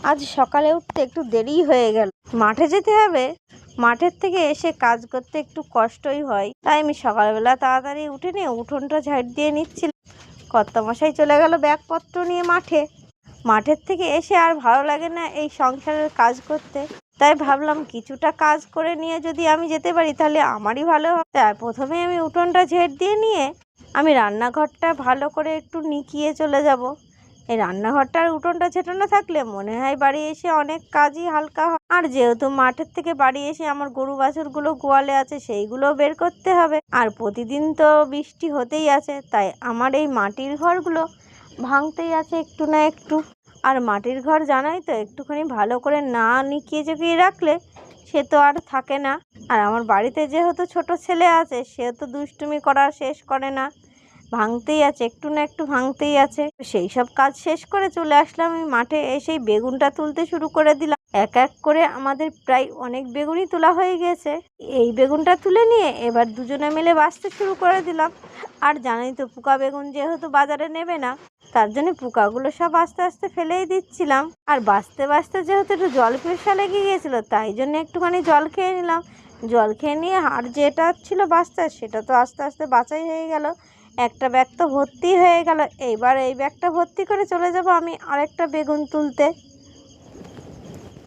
আজ সকালে উঠতে একটু দেরি হয়ে গেল। মাঠে যেতে হবে। মাঠের থেকে এসে কাজ করতে একটু কষ্টই হয়, তাই আমি সকালবেলা তাড়াতাড়ি উঠে নিয়ে উঠোনটা ঝাড় দিয়ে নিচ্ছিলাম। কর্তামশাই চলে গেল ব্যাগপত্র নিয়ে মাঠে। মাঠের থেকে এসে আর ভালো লাগে না এই সংসারের কাজ করতে, তাই ভাবলাম কিছুটা কাজ করে নিয়ে যদি আমি যেতে পারি তাহলে আমারই ভালো হবে। তাই প্রথমে আমি উঠোনটা ঝেড়ে দিয়ে নিয়ে আমি রান্নাঘরটা ভালো করে একটু নিকিয়ে চলে যাব। এই রান্নাঘরটার উঠোনটা ঝেঁটানো থাকলে মনে হয় বাড়ি এসে অনেক কাজই হালকা হয়। আর যেহেতু মাঠের থেকে বাড়ি এসে আমার গরু বাছুরগুলো গোয়ালে আছে, সেইগুলোও বের করতে হবে। আর প্রতিদিন তো বৃষ্টি হতেই আছে, তাই আমার এই মাটির ঘরগুলো ভাঙতেই আছে একটু না একটু। আর মাটির ঘর জানাই তো, একটুখানি ভালো করে না নিকিয়ে চকিয়ে রাখলে সে তো আর থাকে না। আর আমার বাড়িতে যেহেতু ছোট ছেলে আছে, সে তো দুষ্টুমি করা শেষ করে না, ভাঙতেই আছে একটু না একটু ভাঙতেই আছে। সেই সব কাজ শেষ করে চলে আসলাম আমি মাঠে। এসেই বেগুনটা তুলতে শুরু করে দিলাম। এক এক করে আমাদের প্রায় অনেক বেগুনই তোলা হয়ে গেছে। এই বেগুনটা তুলে নিয়ে এবার দুজনে মিলে বাছতে শুরু করে দিলাম। আর জানোই তো, পোকা বেগুন যেহেতু বাজারে নেবে না, তার জন্য পোকাগুলো সব আস্তে আস্তে ফেলেই দিচ্ছিলাম। আর বাছতে বাছতে যেহেতু একটু জল পিপাসা লেগে গিয়েছিল, তাই জন্য একটুখানি জল খেয়ে নিলাম। জল খেয়ে নিয়ে আর যেটা ছিল বাছতে, সেটা তো আস্তে আস্তে বাছাই হয়ে গেল। একটা ব্যাগ তো ভর্তি হয়ে গেল। এইবার এই ব্যাগটা ভর্তি করে চলে যাব আমি আরেকটা বেগুন তুলতে।